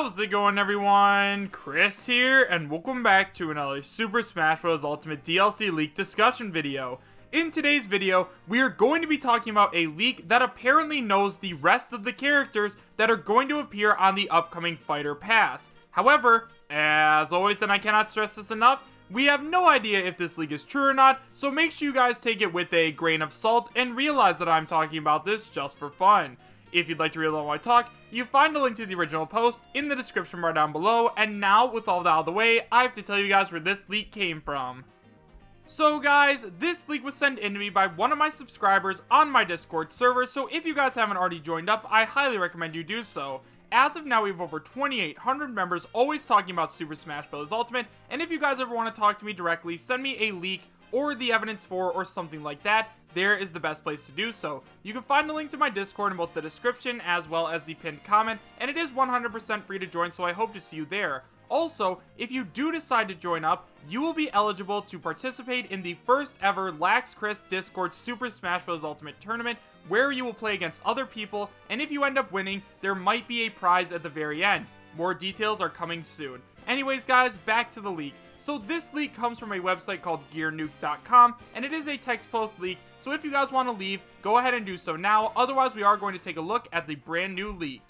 How's it going, everyone? Chris here, and welcome back to another Super Smash Bros. Ultimate DLC leak discussion video. In today's video, we are going to be talking about a leak that apparently knows the rest of the characters that are going to appear on the upcoming Fighter Pass. However, as always, and I cannot stress this enough, we have no idea if this leak is true or not, so make sure you guys take it with a grain of salt and realize that I'm talking about this just for fun. If you'd like to read along while I talk, you find a link to the original post in the description bar down below, and now, with all that out of the way, I have to tell you guys where this leak came from. So guys, this leak was sent in to me by one of my subscribers on my Discord server, so if you guys haven't already joined up, I highly recommend you do so. As of now, we have over 2,800 members always talking about Super Smash Bros. Ultimate, and if you guys ever want to talk to me directly, send me a leak or the evidence for or something like that, there is the best place to do so. You can find a link to my Discord in both the description as well as the pinned comment, and it is 100% free to join, so I hope to see you there. Also, if you do decide to join up, you will be eligible to participate in the first ever Lax Chris Discord Super Smash Bros. Ultimate Tournament, where you will play against other people, and if you end up winning, there might be a prize at the very end. More details are coming soon. Anyways guys, back to the leak. So this leak comes from a website called gearnuke.com, and it is a text post leak, so if you guys want to leave, go ahead and do so now, otherwise we are going to take a look at the brand new leak.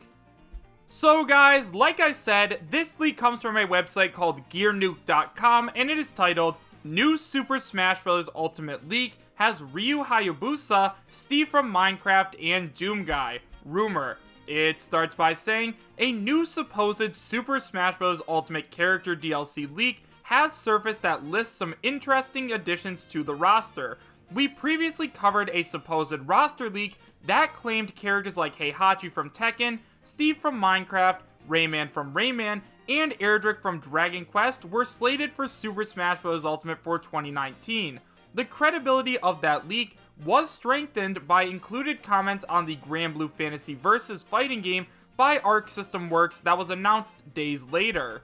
So guys, like I said, this leak comes from a website called gearnuke.com, and it is titled, New Super Smash Bros. Ultimate Leak has Ryu Hayabusa, Steve from Minecraft, and Doom Guy. Rumor. It starts by saying, a new supposed Super Smash Bros. Ultimate Character DLC leak has surfaced that lists some interesting additions to the roster. We previously covered a supposed roster leak that claimed characters like Heihachi from Tekken, Steve from Minecraft, Rayman from Rayman, and Erdrick from Dragon Quest were slated for Super Smash Bros. Ultimate for 2019. The credibility of that leak was strengthened by included comments on the Granblue Fantasy Versus fighting game by Arc System Works that was announced days later.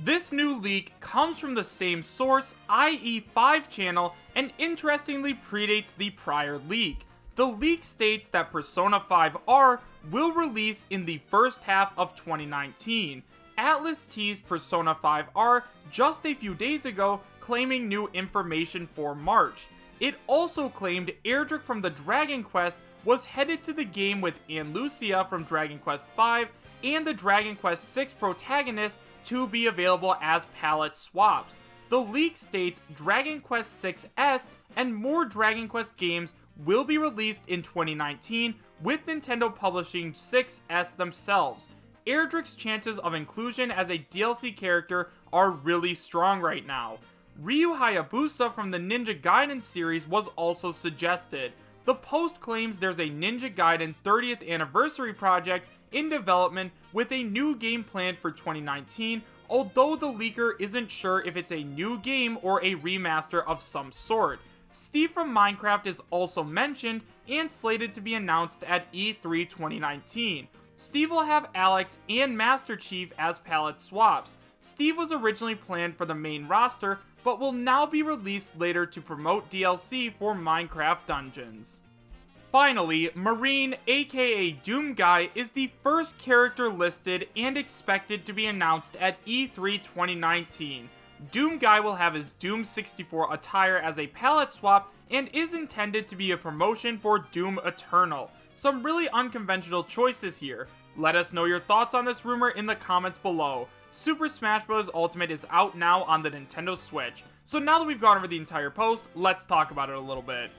This new leak comes from the same source, i.e. 5channel, and interestingly predates the prior leak. The leak states that Persona 5R will release in the first half of 2019. Atlus teased Persona 5R just a few days ago, claiming new information for March. It also claimed Erdrick from the Dragon Quest was headed to the game with Ann Lucia from Dragon Quest V and the Dragon Quest VI protagonist to be available as palette swaps. The leak states Dragon Quest VI-S and more Dragon Quest games will be released in 2019, with Nintendo publishing 6S themselves. Erdrick's chances of inclusion as a DLC character are really strong right now. Ryu Hayabusa from the Ninja Gaiden series was also suggested. The post claims there's a Ninja Gaiden 30th anniversary project in development with a new game planned for 2019, although the leaker isn't sure if it's a new game or a remaster of some sort. Steve from Minecraft is also mentioned and slated to be announced at E3 2019. Steve will have Alex and Master Chief as palette swaps. Steve was originally planned for the main roster, but will now be released later to promote DLC for Minecraft Dungeons. Finally, Marine, aka Doom Guy, is the first character listed and expected to be announced at E3 2019. Doom Guy will have his Doom 64 attire as a palette swap and is intended to be a promotion for Doom Eternal. Some really unconventional choices here. Let us know your thoughts on this rumor in the comments below. Super Smash Bros. Ultimate is out now on the Nintendo Switch. So now that we've gone over the entire post, let's talk about it a little bit.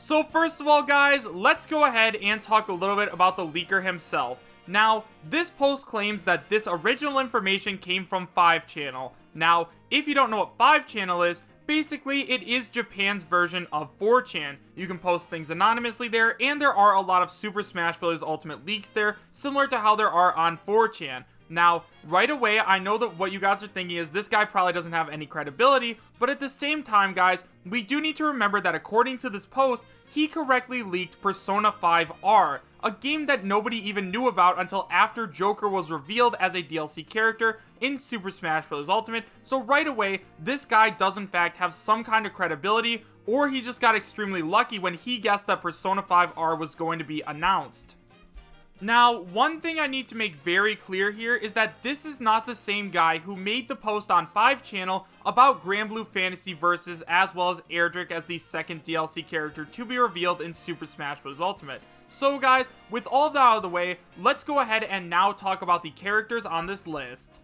So first of all guys, let's go ahead and talk a little bit about the leaker himself. Now, this post claims that this original information came from 5channel. Now, if you don't know what 5channel is, basically it is Japan's version of 4chan. You can post things anonymously there, and there are a lot of Super Smash Bros. Ultimate leaks there, similar to how there are on 4chan. Now, right away, I know that what you guys are thinking is this guy probably doesn't have any credibility, but at the same time, guys, we do need to remember that according to this post, he correctly leaked Persona 5R, a game that nobody even knew about until after Joker was revealed as a DLC character in Super Smash Bros. Ultimate, so right away, this guy does in fact have some kind of credibility, or he just got extremely lucky when he guessed that Persona 5R was going to be announced. Now, one thing I need to make very clear here is that this is not the same guy who made the post on 5channel about Granblue Fantasy Versus, as well as Erdrick as the second DLC character to be revealed in Super Smash Bros. Ultimate. So guys, with all that out of the way, let's go ahead and now talk about the characters on this list.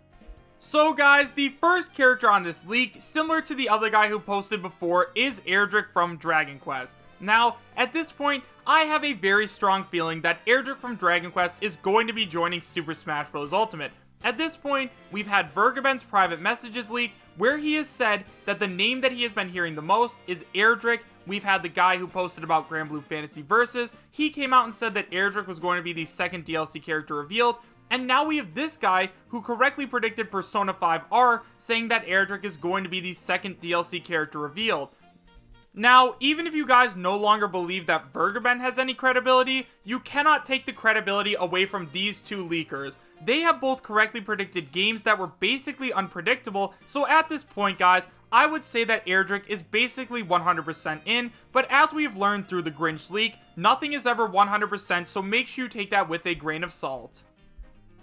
So guys, the first character on this leak, similar to the other guy who posted before, is Erdrick from Dragon Quest. Now, at this point, I have a very strong feeling that Erdrick from Dragon Quest is going to be joining Super Smash Bros. Ultimate. At this point, we've had Vergeben's private messages leaked, where he has said that the name that he has been hearing the most is Erdrick. We've had the guy who posted about Granblue Fantasy Versus. He came out and said that Erdrick was going to be the second DLC character revealed. And now we have this guy who correctly predicted Persona 5R, saying that Erdrick is going to be the second DLC character revealed. Now, even if you guys no longer believe that Vergeben has any credibility, you cannot take the credibility away from these two leakers. They have both correctly predicted games that were basically unpredictable, so at this point guys, I would say that Erdrick is basically 100% in, but as we've learned through the Grinch leak, nothing is ever 100%, so make sure you take that with a grain of salt.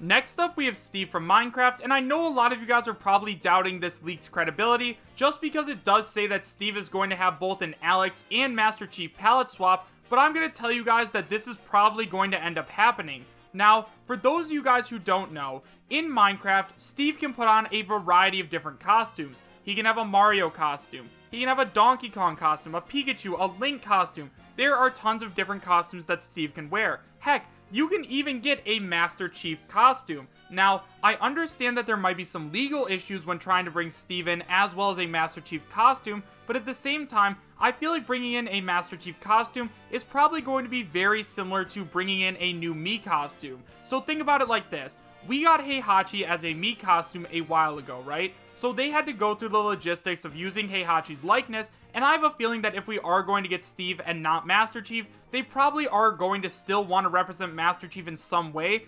Next up, we have Steve from Minecraft, and I know a lot of you guys are probably doubting this leak's credibility, just because it does say that Steve is going to have both an Alex and Master Chief palette swap, but I'm going to tell you guys that this is probably going to end up happening. Now, for those of you guys who don't know, in Minecraft, Steve can put on a variety of different costumes. He can have a Mario costume, he can have a Donkey Kong costume, a Pikachu, a Link costume. There are tons of different costumes that Steve can wear. Heck, you can even get a Master Chief costume. Now, I understand that there might be some legal issues when trying to bring Steve in as well as a Master Chief costume, but at the same time, I feel like bringing in a Master Chief costume is probably going to be very similar to bringing in a new Mii costume. So think about it like this. We got Heihachi as a Mii costume a while ago, right? So they had to go through the logistics of using Heihachi's likeness, and I have a feeling that if we are going to get Steve and not Master Chief, they probably are going to still want to represent Master Chief in some way.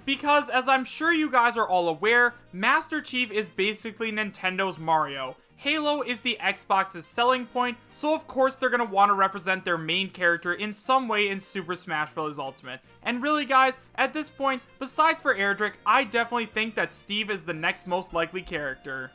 Because, as I'm sure you guys are all aware, Master Chief is basically Nintendo's Mario. Halo is the Xbox's selling point, so of course they're going to want to represent their main character in some way in Super Smash Bros. Ultimate. And really guys, at this point, besides for Erdrick, I definitely think that Steve is the next most likely character.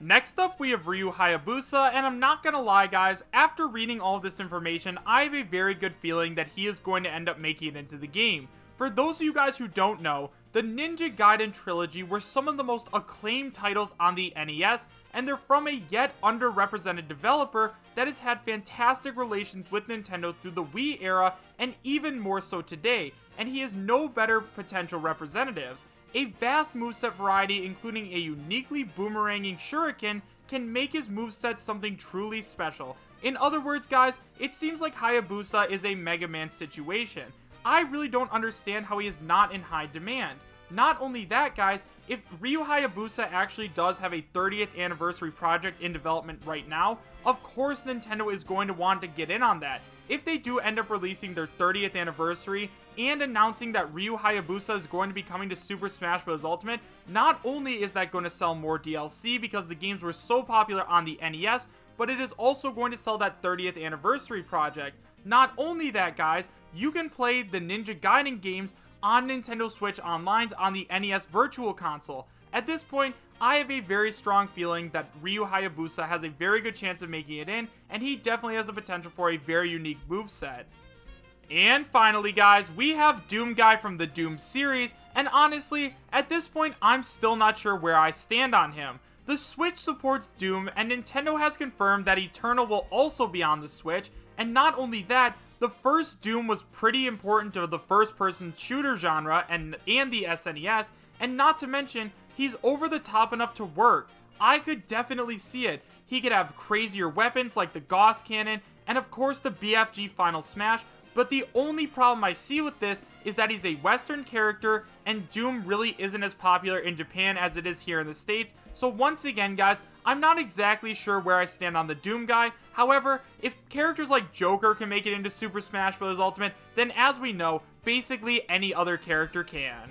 Next up, we have Ryu Hayabusa, and I'm not gonna lie guys, after reading all of this information, I have a very good feeling that he is going to end up making it into the game. For those of you guys who don't know, the Ninja Gaiden trilogy were some of the most acclaimed titles on the NES, and they're from a yet underrepresented developer that has had fantastic relations with Nintendo through the Wii era, and even more so today, and he has no better potential representatives. A vast moveset variety, including a uniquely boomeranging shuriken, can make his moveset something truly special. In other words guys, it seems like Hayabusa is a Mega Man situation. I really don't understand how he is not in high demand. Not only that guys, if Ryu Hayabusa actually does have a 30th anniversary project in development right now, of course Nintendo is going to want to get in on that. If they do end up releasing their 30th anniversary and announcing that Ryu Hayabusa is going to be coming to Super Smash Bros. Ultimate, not only is that going to sell more DLC because the games were so popular on the NES, but it is also going to sell that 30th anniversary project. Not only that guys, you can play the Ninja Gaiden games on Nintendo Switch Online on the NES Virtual Console. At this point, I have a very strong feeling that Ryu Hayabusa has a very good chance of making it in, and he definitely has the potential for a very unique moveset. And finally guys, we have Doom Guy from the Doom series, and honestly, at this point I'm still not sure where I stand on him. The Switch supports Doom, and Nintendo has confirmed that Eternal will also be on the Switch, and not only that, the first Doom was pretty important to the first-person shooter genre and the SNES, and not to mention, he's over the top enough to work. I could definitely see it. He could have crazier weapons like the Gauss Cannon, and of course the BFG Final Smash, but the only problem I see with this is that he's a Western character, and Doom really isn't as popular in Japan as it is here in the States, so once again guys, I'm not exactly sure where I stand on the Doom Guy. However, if characters like Joker can make it into Super Smash Bros. Ultimate, then as we know, basically any other character can.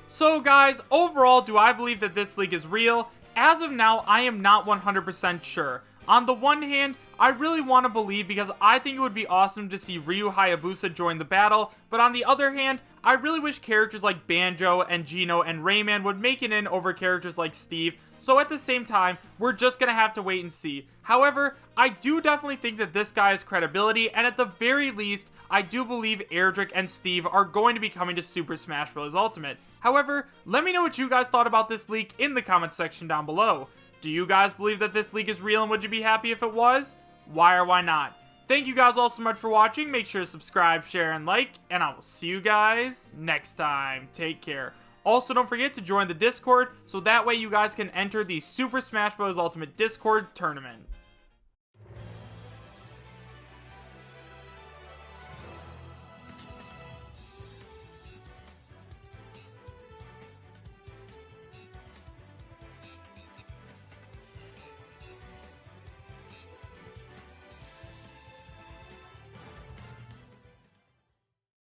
So guys, overall, do I believe that this leak is real? As of now, I am not 100% sure. On the one hand, I really want to believe because I think it would be awesome to see Ryu Hayabusa join the battle, but on the other hand, I really wish characters like Banjo and Geno and Rayman would make it in over characters like Steve, so at the same time, we're just gonna have to wait and see. However, I do definitely think that this guy has credibility, and at the very least, I do believe Erdrick and Steve are going to be coming to Super Smash Bros. Ultimate. However, let me know what you guys thought about this leak in the comment section down below. Do you guys believe that this leak is real, and would you be happy if it was? Why or why not? Thank you guys all so much for watching. Make sure to subscribe, share, and like, and I will see you guys next time. Take care. Also, don't forget to join the Discord, so that way you guys can enter the Super Smash Bros. Ultimate Discord tournament.